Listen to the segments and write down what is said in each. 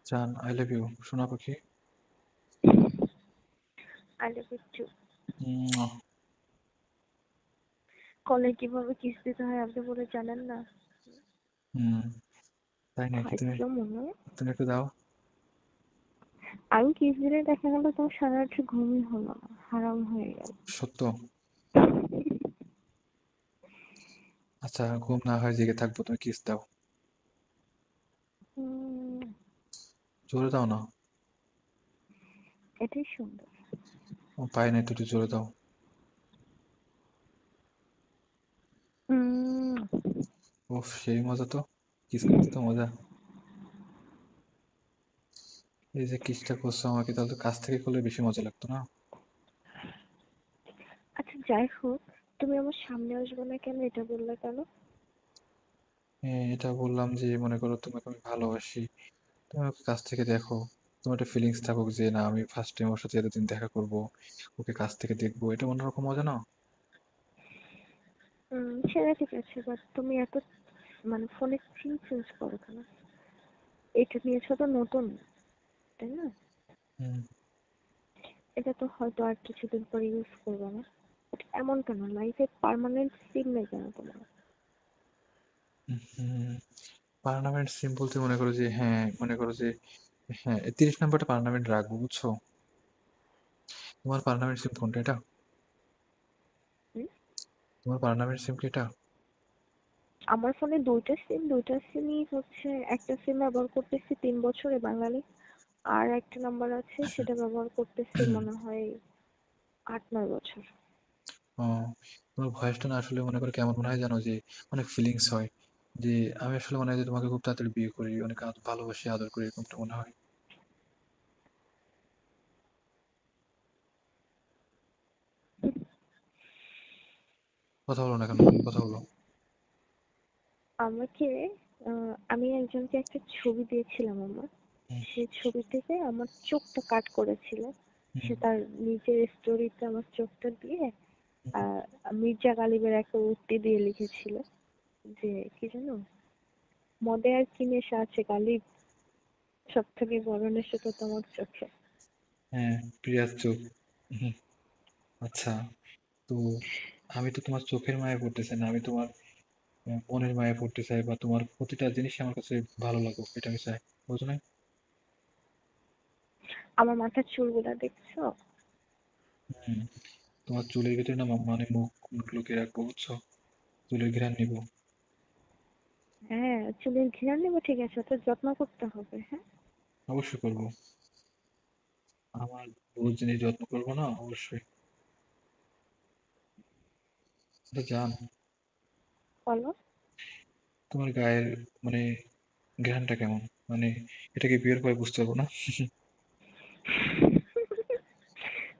জান, I love you সোনা পাখি। I love you too. মুয়া। কলে কিভাবে কিস দিতে হয় আপনি বলে জানেন না? হুম, তাই নাকি? তুমি ফাইজলাম মনে হয়। তুমি একটু দাও। আমি কিস দিলে দেখা গেল তোমার সারা রাত ঘুমই হলো না, হারাম হয়ে গেল। সত্য? আচ্ছা, ঘুম না হয় জেগে থাকবো, তুমি কিস দাও। উম, জোরে দাও না। এটাই সুন্দর। ও পাই নাই তো, একটু জোরে দাও। উম, ওফ, সেই মজা তো। কিস করতে তো মজা। এই যে কিসটা করছো আমাকে, তাহলে তো কাছ থেকে করলে বেশি মজা লাগতো না? আচ্ছা যাই হোক, তুমি আমার সামনে আসবে না কেন, এটা বললে কেন? এটা বললাম যে মনে করো তোমাকে আমি ভালোবাসি, তুমি ওকে কাছ থেকে দেখো। তোমার একটা ফিলিংস থাকুক যে না, আমি ফার্স্ট টাইম ওর সাথে এতদিন দেখা করব, ওকে কাছ থেকে দেখবো, এটা অন্যরকম মজা না? সেটা ঠিক আছে, বাট তুমি এত মানে ফোনে সিম চেঞ্জ করো কেন? এটা নিয়েছো তো নতুন, তাই না? হুম। এটা তো হয়তো আর কিছুদিন পরে ইউজ করবে না। But এমন কেন, লাইফে পার্মানেন্ট সিম নেই কেন তোমার? হুম, পার্মানেন্ট সিম বলতে মনে করো যে হ্যাঁ, মনে করো যে হ্যাঁ, 30 নাম্বারটা পার্মানেন্ট রাখবো, বুঝছো? তোমার পার্মানেন্ট সিম কোনটা এটা? হুম? তোমার পার্মানেন্ট সিম কি এটা? আমার ফোনে দুইটা সিমই হচ্ছে, একটা সিম ব্যবহার করতেছি 3 বছরে বাঙালি, আর একটা নাম্বার আছে সেটা ব্যবহার করতেছি মনে হয় 8-9 বছর। ও, তোমার ভয়েসটা না আসলে মনে করো কেমন মনে হয় জানো, যে অনেক ফিলিংস হয়, যে আমি আসলে মনে হয় যে তোমাকে খুব তাড়াতাড়ি বিয়ে করি, অনেক ভালোবাসি, আদর করি, এরকমটা মনে হয়। কথা বলো না কেন, কথা বলো। আমাকে আমি একজনকে একটা ছবি দিয়েছিলাম আমার, হুম। সেই ছবি থেকে আমার চোখটা কাট করেছিল। হুম। সে তার নিজের স্টোরিতে আমার চোখটা দিয়ে হুম। আহ মির্জা গালিবের একটা উক্তি দিয়ে লিখেছিল যে কি জানো, মদে আর কি নেশা আছে গালিব, সব থেকে বড় নেশা তো তোমার চোখে। হ্যাঁ, প্রিয়ার চোখ। হুম, আচ্ছা। তো আমি তো তোমার চোখের মায়া পড়তে চাই না, আমি তোমার মনের মায়া পড়তে চাই, বা তোমার প্রতিটা জিনিস আমার কাছে ভালো লাগুক, এটা আমি চাই, বুঝো না? আমার মাথার চুলগুলা দেখছো? হুম, তোমার চুলের ভিতরে না মানে মুখ লুকিয়ে রাখবো, বুঝছো? চুলের ঘ্রাণ নিবো। হ্যাঁ, চুলের ঘেরা নেবো, ঠিক আছে, তো যত্ন করতে হবে, হ্যাঁ। অবশ্যই করবো। আমার বউ জিনিস যত্ন করবো না, অবশ্যই। আচ্ছা জান, বলো। তোমার গায়ের মানে ঘ্রাণটা কেমন? মানে এটাকে বিয়ের পরে বুঝতে পারবো না?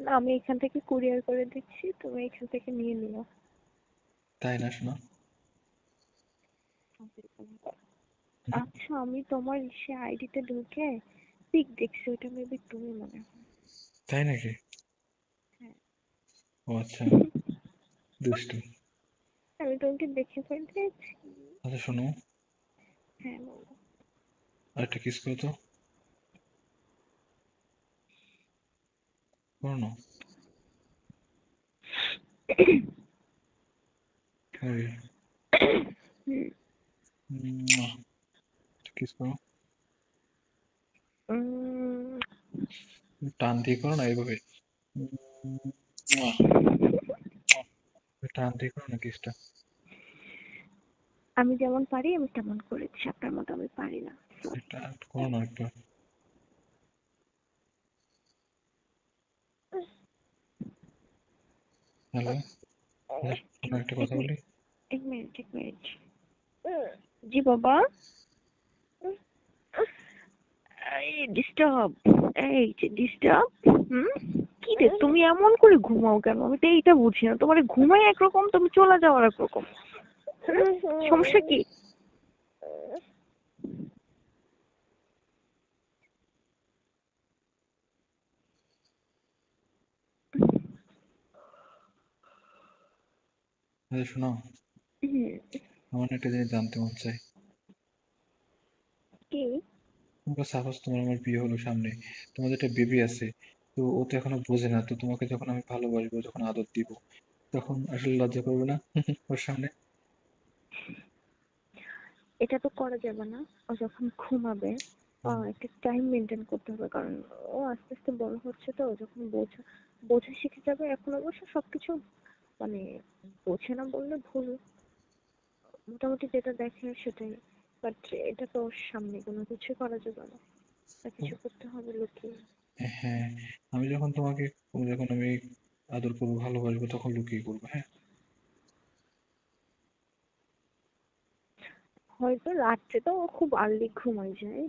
না, আমি এখান থেকে কুরিয়ার করে দিচ্ছি, তুমি এখান থেকে নিয়ে নিও। তাই না শোনা? হুম, আচ্ছা, আমি তোমার সে আইডিতে ঢুকে পিক দেখছি, ওটা মেবি তুমি মনে হয়। তাই নাকি? হ্যাঁ। ও আচ্ছা, দুষ্টু। আমি তোমাকে দেখে ফেলতেছি। আচ্ছা শোনো, হ্যাঁ বলো। আরেকটা কিস করো তো। করো না। ওই, হুম, কিস করো। উম, টান দিয়ে করো না, এইভাবে। টান দিয়ে করো না কিসটা। আমি যেমন পারি আমি তেমন করেছি, আপনার মতো আমি পারি না, সরি। একটা করো না একটা। হ্যালো, আচ্ছা শোনো, একটা এক কথা মিনিট, বলি। এক মিনিট। জি বাবা। এই ডিস্টার্ব, এই যে ডিস্টার্ব। হুম, কি রে তুমি এমন করে ঘুমাও কেন? আমি তো এইটা বুঝি না, তোমার ঘুমাই একরকম, তুমি চলে যাও একরকম। হুম, সমস্যা কি? আচ্ছা শোনো, হুম, আমার না একটা জিনিস জানতে মন চাই। কি? সাপোজ তোমার আমার বিয়ে হলো সামনে, তোমাদের একটা বেবি আছে, তো ও তো এখনো বোঝে না, তো তোমাকে যখন আমি ভালোবাসবো, যখন আদর দিব, তখন আসলে লজ্জা করবে না ওর সামনে? এটা তো করা যাবে না। ও যখন ঘুমাবে হুম। একটা টাইম মেনটেন করতে হবে, কারণ ও আস্তে আস্তে বড় হচ্ছে, তো যখন বোঝা বোঝা শিখে যাবে। এখন অবশ্য সবকিছু মানে বোঝে না বললে ভুল, মোটামুটি যেটা দেখে সেটাই। বাট এটা তো ওর সামনে কোনো কিছু করা যাবে না, আর তো কিছু করতে হবে লুকিয়ে। হ্যাঁ, আমি যখন তোমাকে, যখন আমি আদর করবো, ভালোবাসবো, তখন লুকিয়ে করবো, হ্যাঁ? হয়তো রাত্রে তো ও খুব আর্লি ঘুমায় যায়,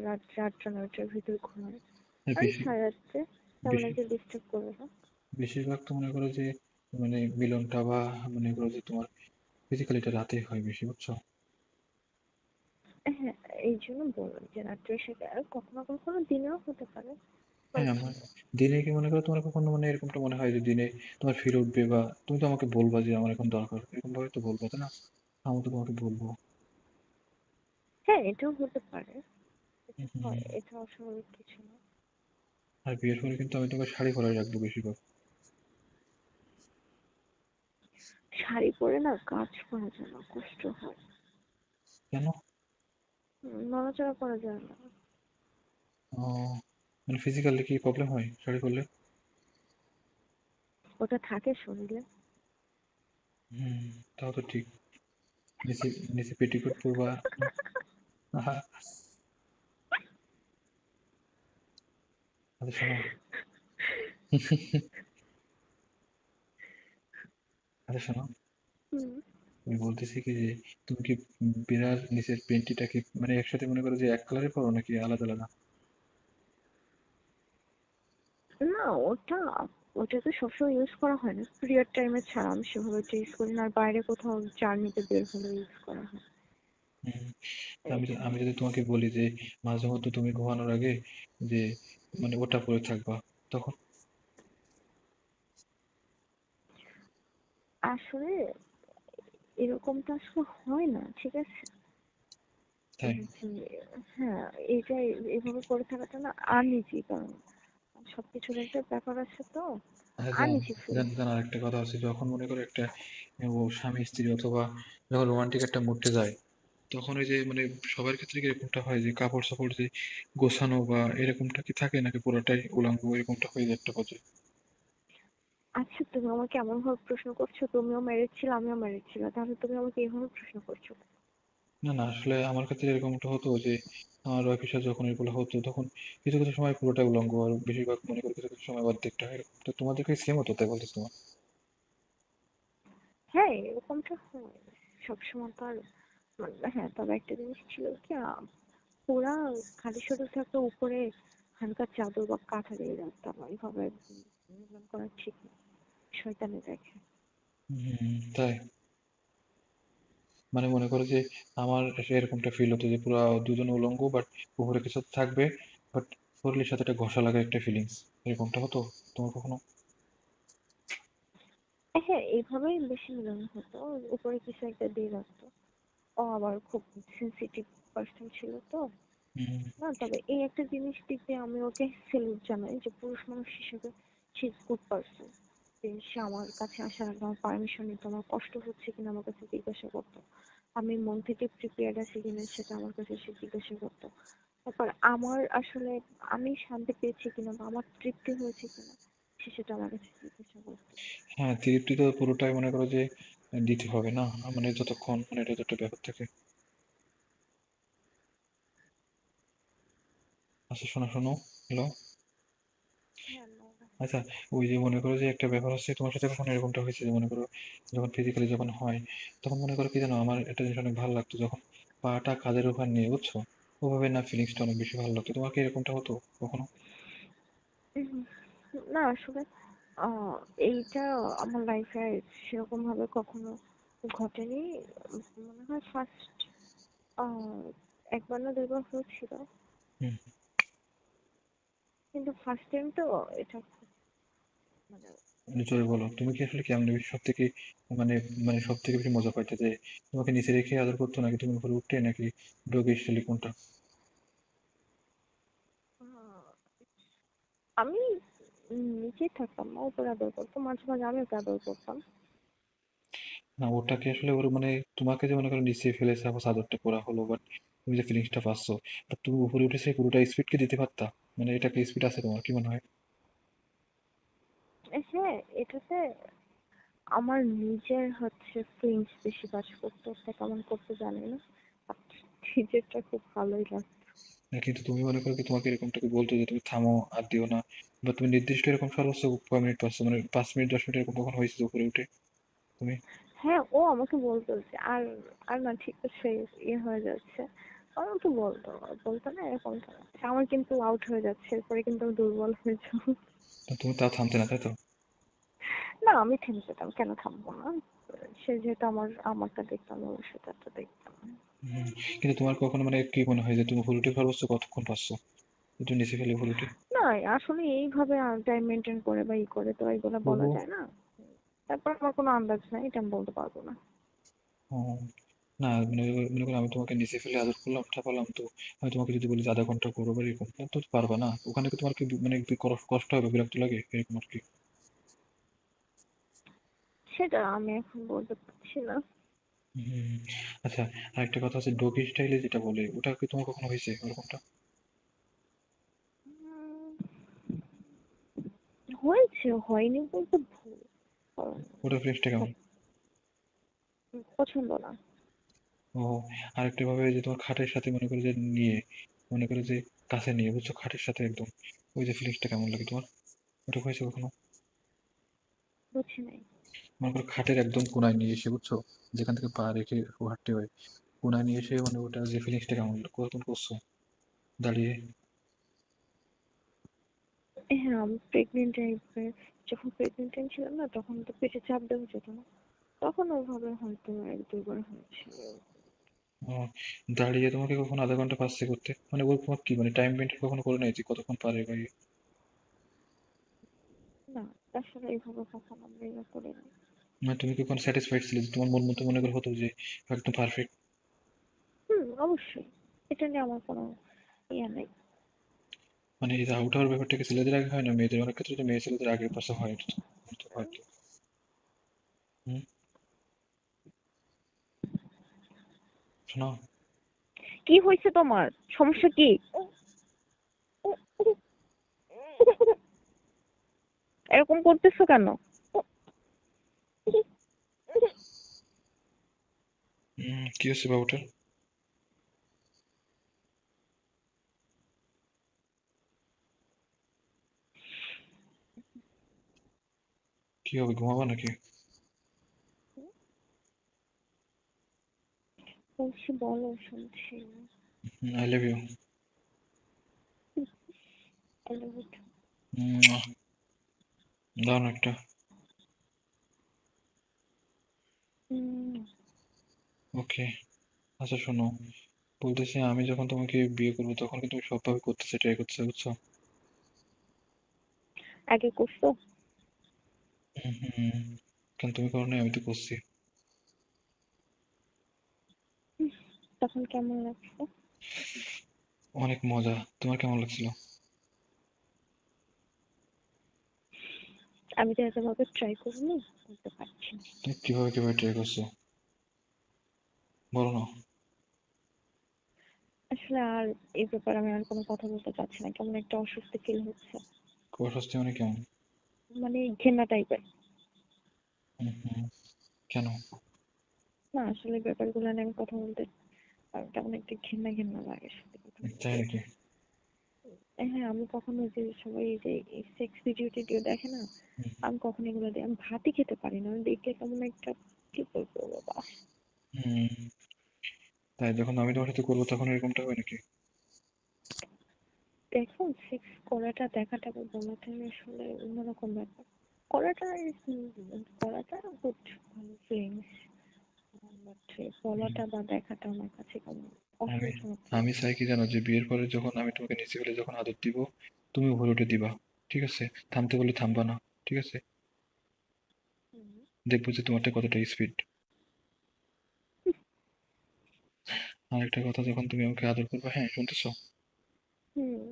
রাত 8টা 9টার ভিতর ঘুমায়। আর আর বেশি সারা রাত্রে তেমন বেশি একটা ডিস্টার্ব করবে না। বেশিরভাগ তো মনে করো যে, মানে মিলনটা বা মনে করো যে তোমার ফিজিক্যালি এটা রাতে হয় বেশি, বুঝছো? হ্যাঁ, এই জন্য বললাম যে রাত্রে সেটা, আর কখনো কখনো দিনেও হতে পারে। হ্যাঁ, বাট আমার দিনে কি মনে করো তোমার কখনো মানে এরকমটা মনে হয় যে দিনে তোমার ফিল উঠবে, বা তুমি তো আমাকে বলবা যে আমার এখন দরকার, এরকম ভাবে তো বলবো, তাই না? আমি তো তোমাকে বলবো। হ্যাঁ, এটাও হতে পারে, এটা হুম। হয়, এটা অস্বাভাবিক কিছু না। আর বিয়ের পরে কিন্তু আমি তোমাকে শাড়ি পরাই রাখবো বেশিরভাগ। শাড়ি পরে না কাজ করা যায় না, কষ্ট হয়। কেন? নড়াচড়া করা যায় না। আহ, মানে ফিজিক্যালি কি প্রবলেম হয় শাড়ি পরলে? ওটা থাকে শরীরে। হুম, তাও তো ঠিক। নিচে নিচে পেটিকোট পরবা। আহা, আচ্ছা শোনো। আচ্ছা শোনো, হুম। আমি বলতেছি কি যে, তুমি কি বিড়ার নিচের পেন্টিটা কি মানে একসাথে মনে করো যে এক কালারে পরো, নাকি আলাদা আলাদা? না, ওটা ওটা তো সবসময় ইউজ করা হয় না, পিরিয়ড টাইমে ছাড়া আমি সেভাবে ইউজ করি না, আর বাইরে কোথাও জার্নিতে বের হলে ইউজ করা হয়। হুম, তা এই আমি জন্য। আমি যদি তোমাকে বলি যে মাঝে মধ্যে তুমি ঘুমানোর আগে যে মানে ওটা পরে থাকবা, তখন? আসলে এরকমটা আসলে হয় না, ঠিক আছে? তাই? যে হ্যাঁ, এইটা এভাবে করে থাকাটা না আনইজি, কারণ সবকিছুর একটা ব্যাপার আছে তো, আচ্ছা আনইজি ফিল জান আরেকটা কথা আছে, যখন মনে করো একটা ও স্বামী স্ত্রী অথবা যখন রোমান্টিক একটা মুডে যায়, তখন ওই যে মানে সবার ক্ষেত্রে কি এরকমটা হয় যে কাপড় সাপড় যে গোছানো বা এরকমটা কি থাকে, নাকি পুরোটাই উলঙ্গ এরকমটা হয়ে যায় একটা পর্যায়ে? আচ্ছা, তুমি আমাকে এমন ভাবে প্রশ্ন করছো, তুমিও ম্যারিড ছিলে আমিও ম্যারিড ছিলাম, তাহলে তুমি আমাকে এইভাবে প্রশ্ন করছো? না না, আসলে আমার ক্ষেত্রে এরকমটা হতো যে আমার ওয়াইফের সাথে যখন এগুলো হতো, তখন কিছু কিছু সময় পুরোটাই উলঙ্গ, আর বেশিরভাগ মনে করি কিছু কিছু সময় অর্ধেকটা এরকম। তো তোমাদেরকে সেম হতো তাই বলতেছো তোমার? হ্যাঁ, এরকমটা হয়, সবসময় তো আর হ্যাঁ, তবে একটা জিনিস ছিল কি, পুরা খালি শরীর থাকলে উপরে হালকা চাদর বা কাঁথা দিয়ে রাখতাম, এইভাবে নির্মাণ করা ঠিক না, শয়তানে দেখে। তাই? মানে মনে করো যে আমার এরকমটা ফিল হতো যে পুরো দুজন উলঙ্গ, বাট উপরে কিছু থাকবে, বাট শরীরের সাথে একটা ঘষা লাগা একটা ফিলিংস, এরকমটা হতো তোমার কখনো? হ্যাঁ, এইভাবেই বেশি মিলানো হতো, উপরে কিছু একটা দিয়ে রাখতো। ও আবার খুব সেনসিটিভ পার্সন ছিল তো। হুম। না, তবে এই একটা জিনিস দিক দিয়ে আমি ওকে স্যালুট জানাই, যে পুরুষ মানুষ হিসেবে সে ইজ গুড পার্সন। যে সে আমার কাছে আসার আগে আমার পারমিশন নিত, আমার কষ্ট হচ্ছে কিনা আমার কাছে জিজ্ঞাসা করতো, আমি মন থেকে প্রিপেয়ার্ড আছি কিনা সেটা আমার কাছে সে জিজ্ঞাসা করতো। তারপর আমার আসলে আমি শান্তি পেয়েছি কিনা বা আমার তৃপ্তি হয়েছে কিনা সে সেটা আমার কাছে জিজ্ঞাসা করতো। হ্যাঁ, তৃপ্তি তো পুরোটাই মনে করো যে দিতে হবে না, মানে যতক্ষণ মানে এটা তো একটা ব্যাপার থাকে। আচ্ছা শোনো শোনো, হ্যালো। হ্যাঁ, আচ্ছা, ওই যে মনে করো যে একটা ব্যাপার হচ্ছে, তোমার সাথে কখনো এরকমটা হয়েছে যে মনে করো যখন ফিজিক্যালি যখন হয়, তখন মনে করো কি জানো, আমার একটা জিনিস অনেক ভালো লাগতো যখন পাটা কাঁধের উপর নিয়ে, বুঝছো, ওভাবে না ফিলিংসটা অনেক বেশি ভালো লাগতো। তোমার কি এরকমটা হতো কখনো? উম, না আসলে আহ এইটা আমার লাইফে সেরকম ভাবে কখনো ঘটেনি। মনে হয় ফার্স্ট একবার না দুইবার হয়েছিল, হুম। কিন্তু ফার্স্ট টাইম তো এটা খুব মানে। জোরে বলো, তুমি কি আসলে কেমন সব থেকে মানে মানে সব থেকে বেশি মজা পাইতে যে তোমাকে নিচে রেখে আদর করতো, নাকি তুমি উপরে উঠতে, নাকি ডোগে স্টাইলে, কোনটা? আমি নিচেই থাকতাম না, উপরে আদর করতো, মাঝে মাঝে আমি ওকে আদর করতাম। না ওটাকে আসলে ওর মানে তোমাকে যে মনে করো নিচে ফেলে সাপোজ আদরটা করা হলো, বাট তুমি যে ফিলিংসটা পাচ্ছ, বাট তুমি উপরে উঠে সেই পুরোটা স্পিড কি দিতে পারতা? মানে এটা কি স্পিড আছে তোমার কি মনে হয়? হ্যাঁ, এটাতে আমার নিজের হচ্ছে ফিলিংস বেশি কাজ করতো, ওটা কেমন করতে জানি না, but নিজেরটা খুব ভালোই লাগতো। না, কিন্তু তুমি মনে করো কি তোমাকে এরকমটাকে বলতো যে তুমি থামো আর দিও না, বা তুমি নির্দিষ্ট এরকম সর্বোচ্চ কয় মিনিট পাচ্ছ, মানে 5 মিনিট 10 মিনিট এরকম কখন হয়েছে যে উপরে উঠে তুমি? হ্যাঁ, ও আমাকে বলতো যে আর আর না, ঠিক আছে, ইয়ে হয়ে যাচ্ছে। ও আমাকে বলতো, বলতো না এরকম তো না। আমার কিন্তু আউট হয়ে যাচ্ছে, এরপরে কিন্তু আমি দুর্বল হয়ে যাবো। তো তুমি তাও থামতে না, তাই তো? না, আমি থেমে যেতাম, কেন থামবো না? সে যেহেতু আমারটা দেখতাম, আমি সেটাতে দেখতাম। হুম, কিন্তু তোমার কখনো মানে কি মনে হয় যে তুমি উপরে উঠে সর্বোচ্চ কতক্ষণ পাচ্ছ একটু নিচে ফেলে উপরে উঠে? না, আসলে এইভাবে টাইম মেনটেন করে বা করে তো এগুলো বলা তবুও যায় না। তারপর আমার কোনো আন্দাজ নাই, এটা আমি বলতে পারবো না। ও, না মানে মনে করো আমি তোমাকে নিচে ফেলে আদর করলাম ঠাপালাম, তো আমি তোমাকে যদি বলি যে আধা ঘন্টা করো বা এরকম, তো পারবা না। ওখানে কি তোমার কি মানে একটু কষ্ট হবে, বিরক্ত লাগে এরকম আর কি? সেটা আমি এখন বলতে পারছি না। হুম, আচ্ছা, আরেকটা কথা আছে, ডগি স্টাইলে যেটা বলে ওটা কি তোমার কখনো হয়েছে ওরকমটা? উম, হয়েছে, হয়নি বলতে ভুল, কারণ ওটা ফ্রেশটা কেমন? পছন্দ না। ও, আরেকটা ভাবে যে তোমার খাটের সাথে মনে করে যে নিয়ে, মনে করে যে কাছে নিয়ে বুঝছো, খাটের সাথে একদম, ওই যে ফিলিংসটা কেমন লাগে তোমার? ওটা হয়েছে কখনো? বুঝি নাই। মনে করো খাটের একদম কোনায় নিয়ে এসে বুঝছো, যেখান থেকে পা রেখে হাঁটতে হয়, কোনায় নিয়ে এসে মানে ওটা যে ফিলিংসটা কেমন কখন করছো দাঁড়িয়ে? হ্যাঁ, আমি প্রেগনেন্ট টাইপের, যখন প্রেগনেন্ট টাইম ছিলাম না, তখন তো পেটে চাপ দেওয়া যেত না, তখন ওইভাবে হয়তো এক দুবার হয়েছিল। ও, দাঁড়িয়ে তোমাকে কখনো আধা ঘন্টা পাচ্ছে করতে, মানে ওর তোমার কি মানে টাইম মেনটেন কখনো করে নেই যে কতক্ষণ পারে বা ইয়ে? না, আসলে এইভাবে কখনো আমরা ইয়ে করিনি। মানে তুমি কখন স্যাটিসফাইড ছিলে যে তোমার মন মতো মনে করে হতো যে একদম পারফেক্ট? অবশ্যই, এটা নিয়ে আমার কোনো ইয়ে নেই। মানে এই যে আউট হওয়ার ব্যাপারটা কি ছেলেদের আগে হয় না মেয়েদের? অনেক ক্ষেত্রে তো মেয়ে ছেলেদের আগে পাশে হয়, এটা তো হয়তো। হুম, শোনো, কি হয়েছে তোমার? সমস্যা কি? এরকম করতেছো কেন? কি হচ্ছে বাবুটার? কি হবে, ঘুমাবা নাকি? বলছি, বলো, শুনছি। I love you. I love it. দাও না একটা। উম, ওকে, আচ্ছা শোনো, বলতেছি আমি যখন তোমাকে বিয়ে করবো তখন কিন্তু তুমি সবভাবে করতেছে ট্রাই করতেছে বুঝছো? আগে করছো? হুম, কারণ তুমি করো নাই, আমি তো করছি। তখন কেমন লাগছে? অনেক মজা। তোমার কেমন লাগছিল? আমি তো এতভাবে ট্রাই করিনি, বলতে পারছি না। তুমি কিভাবে কিভাবে ট্রাই করছো বলো না। আসলে আর এই ব্যাপারে আমি আর কোনো কথা বলতে চাচ্ছি না, কেমন একটা অস্বস্তি ফিল হচ্ছে। অস্বস্তি মানে কেমন? মানে ঘেন্না টাইপের। হুম, কেন? না, আসলে এই ব্যাপারগুলো নিয়ে আমি কথা বলতে কেমন একটা ঘেন্না ঘেন্না লাগে, সত্যি কথা তাই বলতে। নাকি? হ্যাঁ, আমি কখনো যে সবাই এই যে সেক্স ভিডিও টিডিও দেখে না, হুম, আমি কখনো এগুলো আমি ভাতই খেতে পারি না, আমি দেখে কেমন একটা, কি বলবো বাবা। হুম, তাই যখন আমি তোমার সাথে করবো তখন এরকমটা হবে নাকি? দেখো, সেক্স করাটা দেখাটা বা বলাটা আসলে অন্যরকম ব্যাপার। করাটা করাটা গুড, ভালো ফিলিংস, বাট হুম, বলাটা বা দেখাটা আমার কাছে কেমন আমি অসহ্যজনক আমি লাগে। চাই কি জানো, যে বিয়ের পরে যখন আমি তোমাকে নিচে ফেলে যখন আদর দিব, তুমি উপরে উঠে দিবা, ঠিক আছে? থামতে বলে থামবা না, ঠিক আছে? হুম। দেখবো যে তোমারটা কতটা স্পিড। আর একটা কথা, যখন তুমি আমাকে আদর করবে, হ্যাঁ শুনতেছো? হুম।